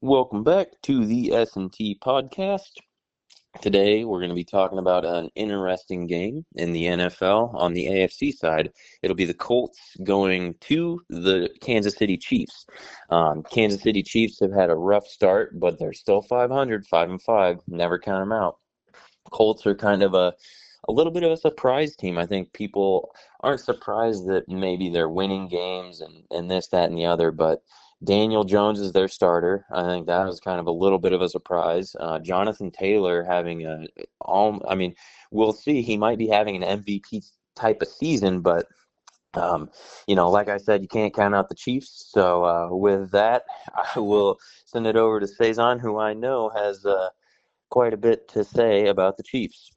Welcome back to the S&T podcast. Today we're going to be talking about an interesting game in the NFL on the AFC side. It'll be the Colts going to the Kansas City Chiefs. Kansas City Chiefs have had a rough start, but they're still 500, 5-5. Never count them out. Colts are kind of a little bit of a surprise team. I think people aren't surprised that maybe they're winning games and this, that, and the other, but Daniel Jones is their starter. I think that was kind of a little bit of a surprise. Jonathan Taylor having I mean, we'll see. He might be having an MVP type of season, but like I said, you can't count out the Chiefs. So with that, I will send it over to Cezanne, who I know has quite a bit to say about the Chiefs.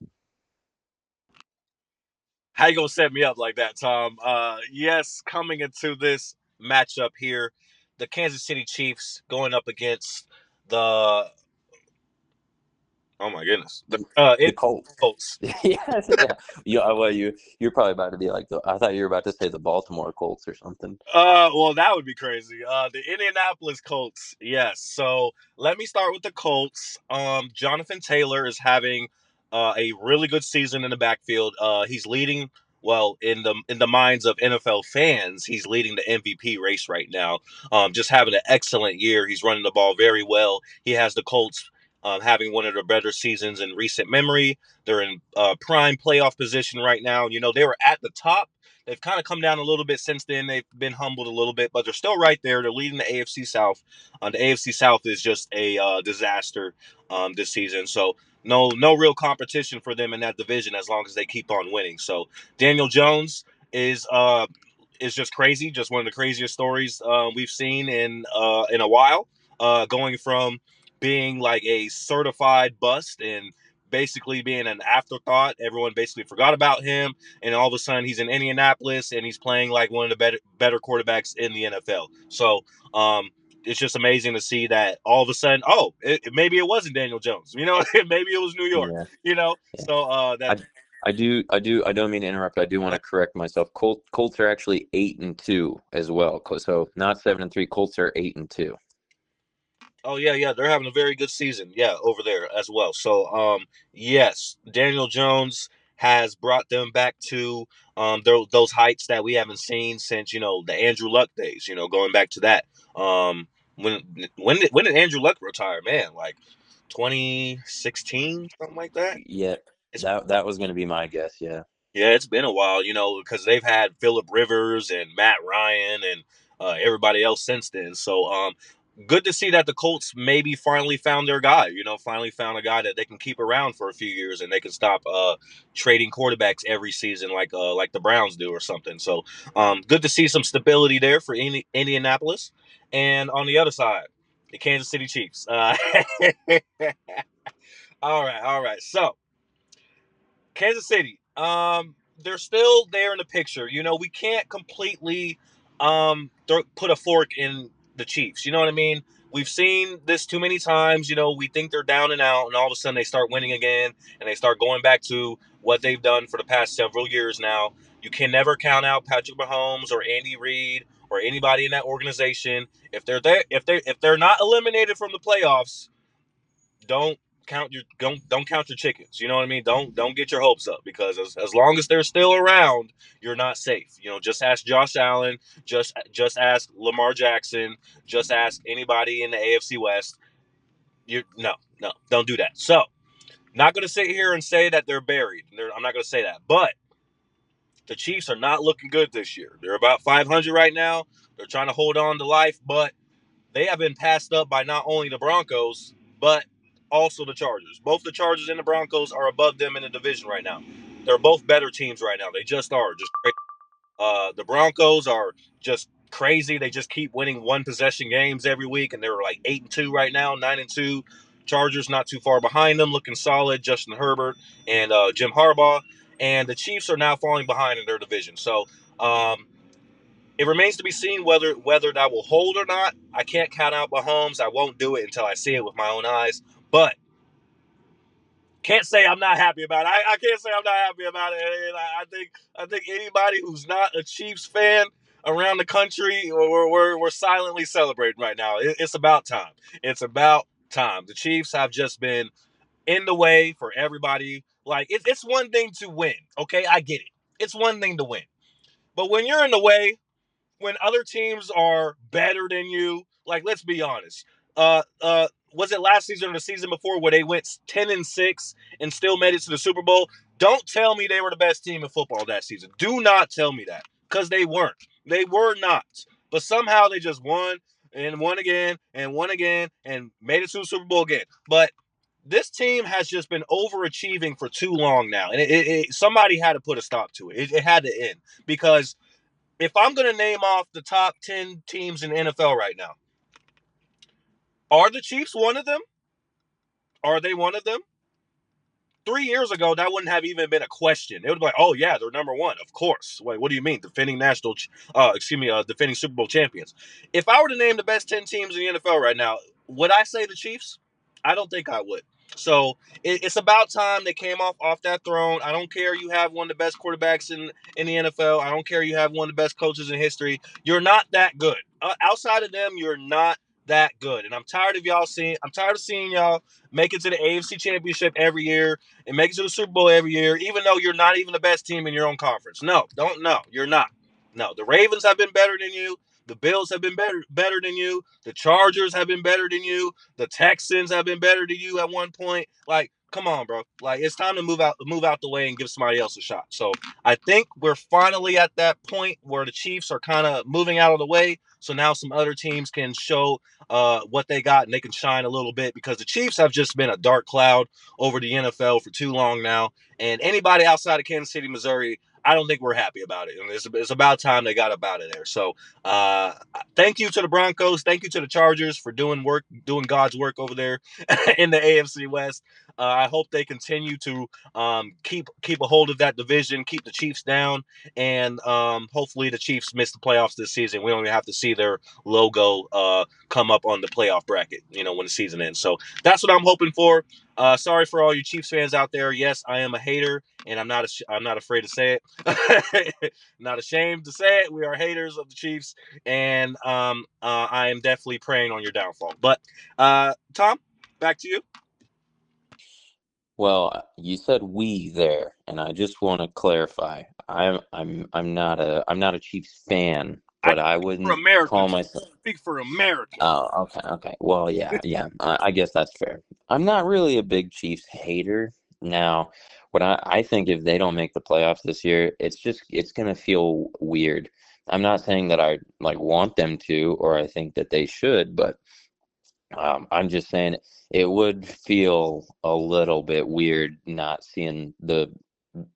How you gonna set me up like that, Tom? Yes, coming into this matchup here, the Kansas City Chiefs going up against the oh my goodness, The Colts. Colts. Yes, yeah. Well, you're probably about to be like I thought you were about to say the Baltimore Colts or something. Well, that would be crazy. The Indianapolis Colts. Yes. So let me start with the Colts. Jonathan Taylor is having a really good season in the backfield. He's leading. Well, in the minds of NFL fans, he's leading the MVP race right now. Just having an excellent year. He's running the ball very well. He has the Colts having one of the better seasons in recent memory. They're in prime playoff position right now. They were at the top. They've kind of come down a little bit since then. They've been humbled a little bit, but they're still right there. They're leading the AFC South. The AFC South is just a disaster this season. So no real competition for them in that division as long as they keep on winning. So Daniel Jones is uh, is just crazy. Just one of the craziest stories we've seen in a while. Going from being like a certified bust and basically being an afterthought. Everyone basically forgot about him, and all of a sudden he's in Indianapolis and he's playing like one of the better quarterbacks in the NFL. So it's just amazing to see that all of a sudden, maybe it wasn't Daniel Jones, maybe it was New York, Yeah, yeah. So that I, I don't mean to interrupt. I do want to correct myself. Colts are actually 8-2 as well. So not 7-3. Colts are 8-2. Oh yeah, they're having a very good season. Yeah, over there as well. So yes, Daniel Jones has brought them back to those heights that we haven't seen since the Andrew Luck days. Going back to that. When when did Andrew Luck retire? Man, like 2016, something like that. Yeah, It's that was going to be my guess. Yeah. Yeah, it's been a while, because they've had Philip Rivers and Matt Ryan and everybody else since then. So, good to see that the Colts maybe finally found their guy. Finally found a guy that they can keep around for a few years and they can stop trading quarterbacks every season like the Browns do or something. So, good to see some stability there for Indianapolis. And on the other side, the Kansas City Chiefs. All right. So Kansas City, they're still there in the picture. We can't completely put a fork in the Chiefs. You know what I mean? We've seen this too many times. We think they're down and out, and all of a sudden they start winning again, and they start going back to what they've done for the past several years now. You can never count out Patrick Mahomes or Andy Reid or anybody in that organization. If they're there, if they're not eliminated from the playoffs, don't count your chickens. You know what I mean? Don't get your hopes up, because as long as they're still around, you're not safe. Just ask Josh Allen, just ask Lamar Jackson, just ask anybody in the AFC West. You no, don't do that. So, not going to sit here and say that they're buried. I'm not going to say that, but the Chiefs are not looking good this year. They're about 500 right now. They're trying to hold on to life, but they have been passed up by not only the Broncos, but also the Chargers. Both the Chargers and the Broncos are above them in the division right now. They're both better teams right now. They just are. The Broncos are just crazy. They just keep winning one possession games every week, and they're like 8-2 right now, 9-2. Chargers not too far behind them, looking solid. Justin Herbert and Jim Harbaugh, and the Chiefs are now falling behind in their division. So it remains to be seen whether that will hold or not. I can't count out Mahomes. I won't do it until I see it with my own eyes. But can't say I'm not happy about it. I can't say I'm not happy about it. And I think anybody who's not a Chiefs fan, around the country, we're silently celebrating right now. It's about time. It's about time. The Chiefs have just been in the way for everybody. Like it's one thing to win. Okay, I get it. It's one thing to win, but when you're in the way, when other teams are better than you, like let's be honest. Was it last season or the season before where they went 10-6 and still made it to the Super Bowl? Don't tell me they were the best team in football that season. Do not tell me that because they weren't. They were not. But somehow they just won and won again and won again and made it to the Super Bowl again. But this team has just been overachieving for too long now, and somebody had to put a stop to it. It had to end because if I'm going to name off the top 10 teams in the NFL right now, are the Chiefs one of them? Are they one of them? 3 years ago, that wouldn't have even been a question. It would be like, oh yeah, they're number one, of course. Wait, what do you mean, defending defending Super Bowl champions? If I were to name the best 10 teams in the NFL right now, would I say the Chiefs? I don't think I would. So it's about time they came off that throne. I don't care you have one of the best quarterbacks in the NFL. I don't care you have one of the best coaches in history. You're not that good. Outside of them, you're not that good. And I'm tired of y'all seeing. I'm tired of seeing y'all make it to the AFC Championship every year and make it to the Super Bowl every year, even though you're not even the best team in your own conference. No, don't. No, you're not. No, the Ravens have been better than you. The Bills have been better than you. The Chargers have been better than you. The Texans have been better than you at one point. Like, come on, bro. Like, it's time to move out the way and give somebody else a shot. So I think we're finally at that point where the Chiefs are kind of moving out of the way. So now some other teams can show what they got and they can shine a little bit because the Chiefs have just been a dark cloud over the NFL for too long now. And anybody outside of Kansas City, Missouri, I don't think we're happy about it. And it's about time they got up out of there. So uh, thank you to the Broncos. Thank you to the Chargers for doing God's work over there in the AFC West. I hope they continue to keep a hold of that division, keep the Chiefs down, and hopefully the Chiefs miss the playoffs this season. We don't even have to see their logo come up on the playoff bracket, when the season ends. So that's what I'm hoping for. Sorry for all you Chiefs fans out there. Yes, I am a hater, and I'm not afraid to say it. Not ashamed to say it. We are haters of the Chiefs, and I am definitely preying on your downfall. But Tom, back to you. Well, you said we there, and I just want to clarify. I'm not a Chiefs fan, I but I for wouldn't America. call myself. Speak for America. Oh, okay, okay. Well, yeah, yeah. I guess that's fair. I'm not really a big Chiefs hater. Now, what I think if they don't make the playoffs this year, it's gonna feel weird. I'm not saying that I like want them to or I think that they should, but I'm just saying it would feel a little bit weird not seeing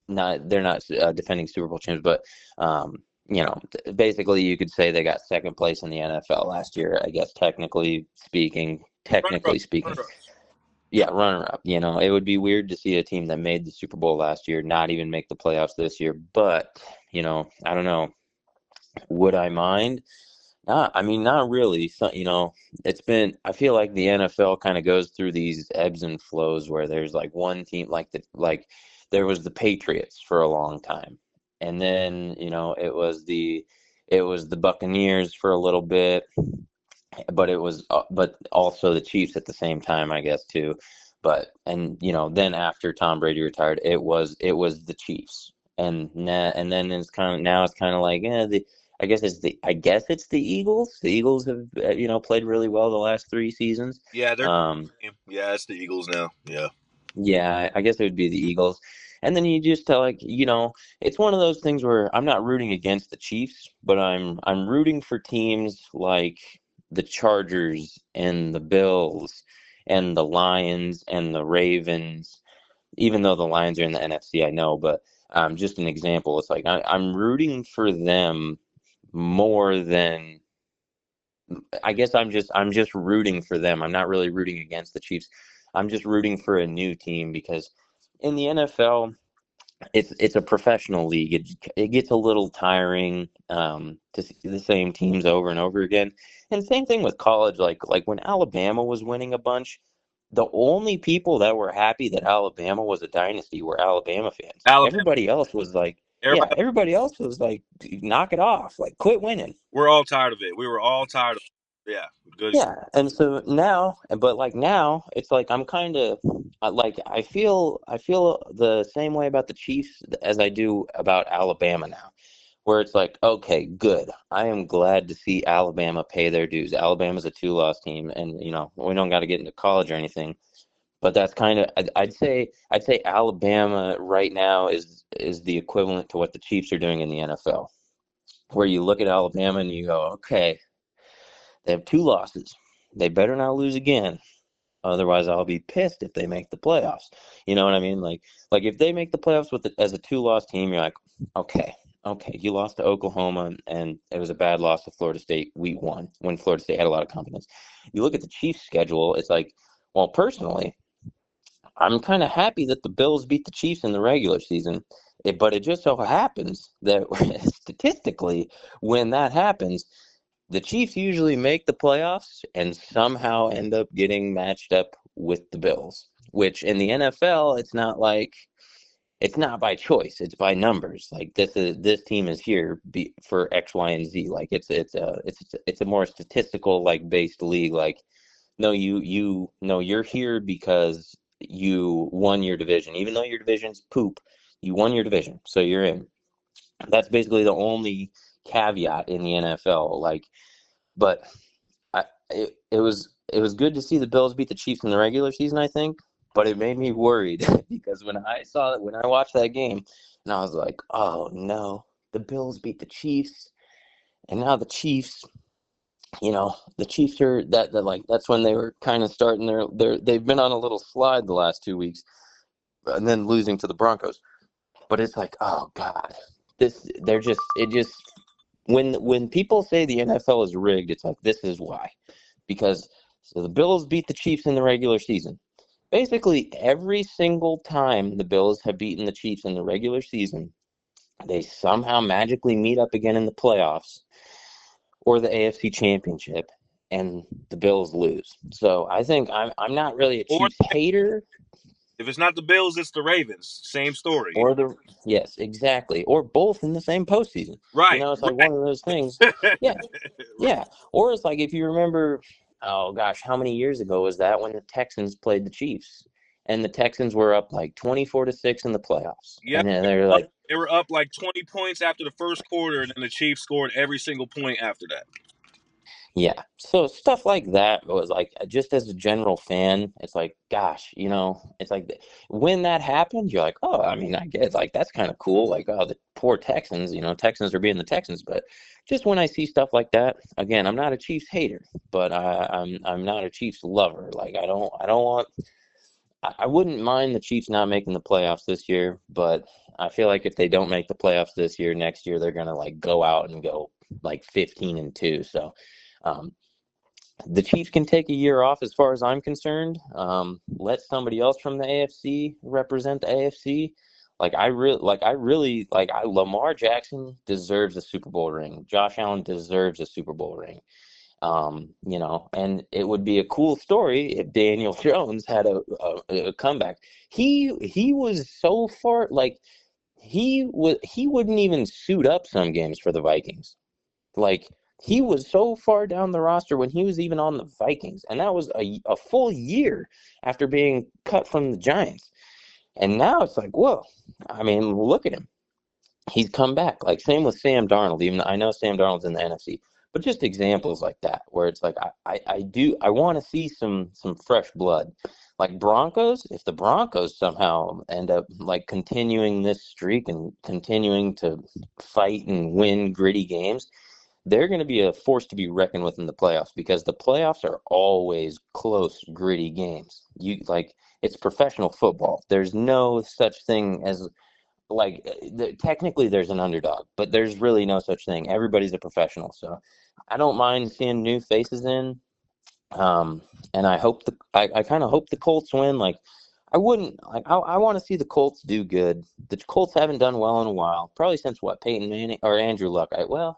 not they're not defending Super Bowl champs, but basically you could say they got second place in the NFL last year. I guess technically speaking, Runner up, runner up. yeah, runner up. It would be weird to see a team that made the Super Bowl last year not even make the playoffs this year. But I don't know. Would I mind? I mean, not really. So, I feel like the NFL kind of goes through these ebbs and flows where there's like one team, like there was the Patriots for a long time. And then, it was the Buccaneers for a little bit, but also the Chiefs at the same time, I guess, too. And then after Tom Brady retired, it was the Chiefs. And then it's kind of like, I guess it's the Eagles. The Eagles have played really well the last 3 seasons. Yeah, they're Um, yeah, it's the Eagles now. Yeah. yeah, I guess it would be the Eagles. And then you just tell it's one of those things where I'm not rooting against the Chiefs, but I'm rooting for teams like the Chargers and the Bills and the Lions and the Ravens, even though the Lions are in the NFC, I know, but just an example, it's like I'm rooting for them more than I guess I'm just rooting for them. I'm not really rooting against the Chiefs. I'm just rooting for a new team because in the NFL, it's a professional league. It gets a little tiring to see the same teams over and over again. And same thing with college. Like when Alabama was winning a bunch, the only people that were happy that Alabama was a dynasty were Alabama fans. Alabama. Everybody else was like, Yeah, Everybody, everybody else was like, knock it off, like quit winning. we're all tired of it. We were all tired of it. Yeah, good. Yeah, and so now, but like now, it's like I'm kind of like I feel the same way about the Chiefs as I do about Alabama now, where it's like, okay, good. I am glad to see Alabama pay their dues. Alabama's a two-loss team, and we don't got to get into college or anything, but that's kind of I'd say Alabama right now is the equivalent to what the Chiefs are doing in the NFL, where you look at Alabama and you go, okay, they have two losses. They better not lose again. Otherwise, I'll be pissed if they make the playoffs. You know what I mean? Like if they make the playoffs as a two-loss team, you're like, okay, okay, you lost to Oklahoma, and it was a bad loss to Florida State week one when Florida State had a lot of confidence. You look at the Chiefs' schedule, it's like, well, personally, I'm kind of happy that the Bills beat the Chiefs in the regular season. But it just so happens that statistically, when that happens, the Chiefs usually make the playoffs and somehow end up getting matched up with the Bills, which in the NFL, it's not by choice, it's by numbers. Like this team is here for X, Y, and Z. Like it's a more statistical like based league. Like no, no, you're here because you won your division, even though your division's poop. You won your division, so you're in. That's basically the only caveat in the NFL. Like, but it was good to see the Bills beat the Chiefs in the regular season, I think, but it made me worried because when I watched that game, and I was like, oh no, the Bills beat the Chiefs, and now the Chiefs are that like that's when they were kind of starting they've been on a little slide the last 2 weeks, and then losing to the Broncos. But it's like, oh God, it just when people say the NFL is rigged, it's like this is why. Because so the Bills beat the Chiefs in the regular season. Basically, every single time the Bills have beaten the Chiefs in the regular season, they somehow magically meet up again in the playoffs or the AFC Championship, and the Bills lose. So I think I'm not really a Or Chiefs hater, if it's not the Bills, it's the Ravens. Same story. or the yes, exactly, or both in the same postseason. Right, It's like one of those things. right. Yeah, yeah. Or it's like if you remember, oh gosh, how many years ago was that when the Texans played the Chiefs, and the Texans were up like 24-6 in the playoffs, Yep. and then they're like, They were up like 20 points after the first quarter, and then the Chiefs scored every single point after that. yeah. So stuff like that was like, just as a general fan, it's like, gosh, it's like when that happened, you're like, oh, I mean, I guess like that's kind of cool. Like, oh, the poor Texans, Texans are being the Texans. But just when I see stuff like that, again, I'm not a Chiefs hater, but I'm not a Chiefs lover. Like, I don't want. I wouldn't mind the Chiefs not making the playoffs this year, but I feel like if they don't make the playoffs this year, next year they're gonna like go out and go like 15-2. So um, the Chiefs can take a year off as far as I'm concerned. Let somebody else from the AFC represent the AFC. Lamar Jackson deserves a Super Bowl ring. Josh Allen deserves a Super Bowl ring. And it would be a cool story if Daniel Jones had a comeback. He was so far, like he wouldn't even suit up some games for the Vikings. Like he was so far down the roster when he was even on the Vikings, and that was a full year after being cut from the Giants. And now it's like, whoa! I mean, look at him. He's come back. Like same with Sam Darnold. Even I know Sam Darnold's in the NFC, but just examples like that where it's like I want to see some fresh blood. Like Broncos, if the Broncos somehow end up like continuing this streak and continuing to fight and win gritty games, they're going to be a force to be reckoned with in the playoffs because the playoffs are always close, gritty games. It's professional football. There's no such thing as technically there's an underdog, but there's really no such thing. Everybody's a professional, so I don't mind seeing new faces in. And I kind of hope the Colts win. Like I wouldn't like I want to see the Colts do good. The Colts haven't done well in a while, probably since what Peyton Manning or Andrew Luck.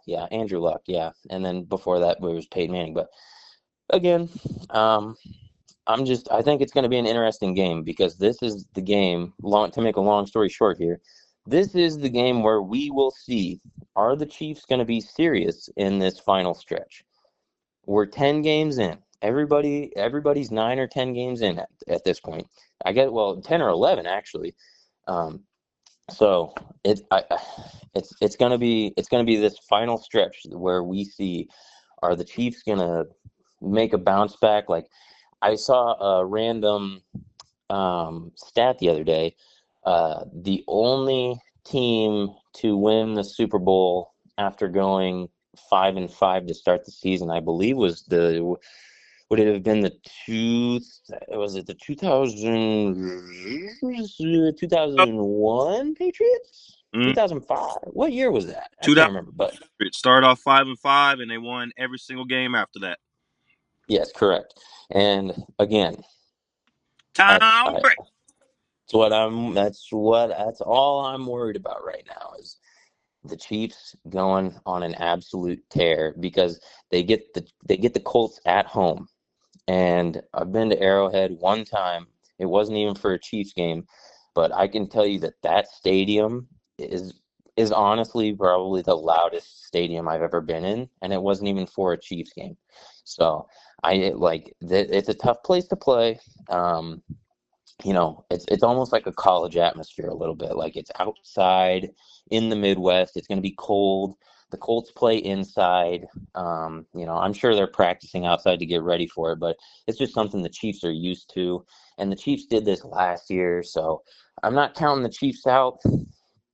Yeah, Andrew Luck, yeah, and then before that it was Peyton Manning. But again, I think it's going to be an interesting game because this is the game. To make a long story short here, This is the game where we will see, are the Chiefs going to be serious in this final stretch? We're 10 games in. Everybody's 9 or 10 games in at this point. I get, well, 10 or 11 actually. Um, so it's gonna be this final stretch where we see, are the Chiefs gonna make a bounce back? Like, I saw a random stat the other day. The only team to win the Super Bowl after going 5-5 to start the season, I believe, would it have been the two? Was it the 2001 Patriots? Mm. 2005? What year was that? I Two can't thousand remember, but started off 5-5, and they won every single game after that. yes, correct. And again, that's Tom I, Brady. that's all I'm worried about right now is the Chiefs going on an absolute tear because they get the Colts at home. And I've been to Arrowhead one time. It wasn't even for a Chiefs game, but I can tell you that that stadium is honestly probably the loudest stadium I've ever been in, and it wasn't even for a Chiefs game. So it's a tough place to play. Um, it's almost like a college atmosphere a little bit. Like, it's outside in the Midwest. It's going to be cold. The Colts play inside. I'm sure they're practicing outside to get ready for it, but it's just something the Chiefs are used to. And the Chiefs did this last year, so I'm not counting the Chiefs out,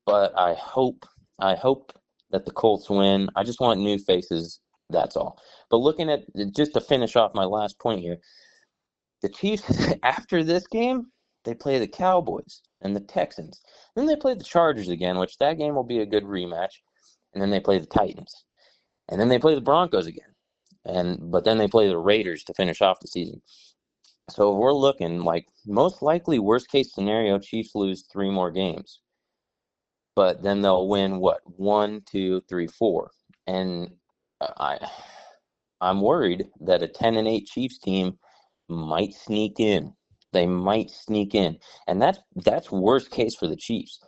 but I hope that the Colts win. I just want new faces, that's all. But looking at, just to finish off my last point here, the Chiefs, after this game, they play the Cowboys and the Texans. Then they play the Chargers again, which that game will be a good rematch. And then they play the Titans. And then they play the Broncos again. But then they play the Raiders to finish off the season. So we're looking like, most likely, worst case scenario, Chiefs lose 3 more games. But then they'll win what? 1, 2, 3, 4. And I I'm worried that a 10-8 Chiefs team might sneak in. They might sneak in, and that's worst case for the Chiefs.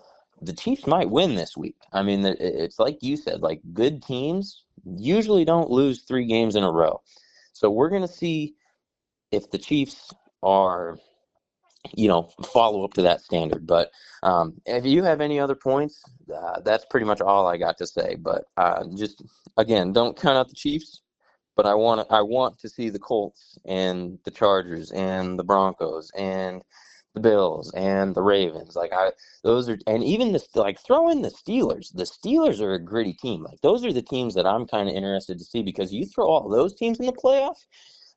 The Chiefs might win this week. I mean, it's like you said, like, good teams usually don't lose 3 games in a row. So we're gonna see if the Chiefs are, follow up to that standard. But if you have any other points, that's pretty much all I got to say. But just again, don't count out the Chiefs. But I want to see the Colts and the Chargers and the Broncos and the Bills and the Ravens. Those are, and even this, like, throw in the Steelers. The Steelers are a gritty team. Like, those are the teams that I'm kind of interested to see, because you throw all those teams in the playoffs,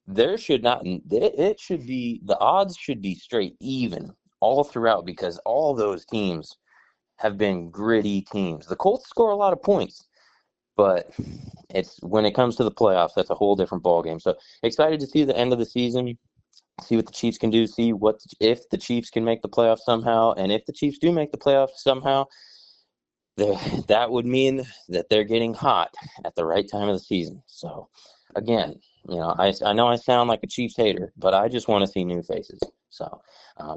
there should not it should be, the odds should be straight even all throughout, because all those teams have been gritty teams. The Colts score a lot of points, but it's when it comes to the playoffs, that's a whole different ballgame. So excited to see the end of the season, see what the Chiefs can do, see what if the Chiefs can make the playoffs somehow, and if the Chiefs do make the playoffs somehow, that would mean that they're getting hot at the right time of the season. So again, I know I sound like a Chiefs hater, but I just want to see new faces. So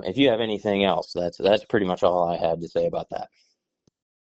if you have anything else, that's pretty much all I had to say about that.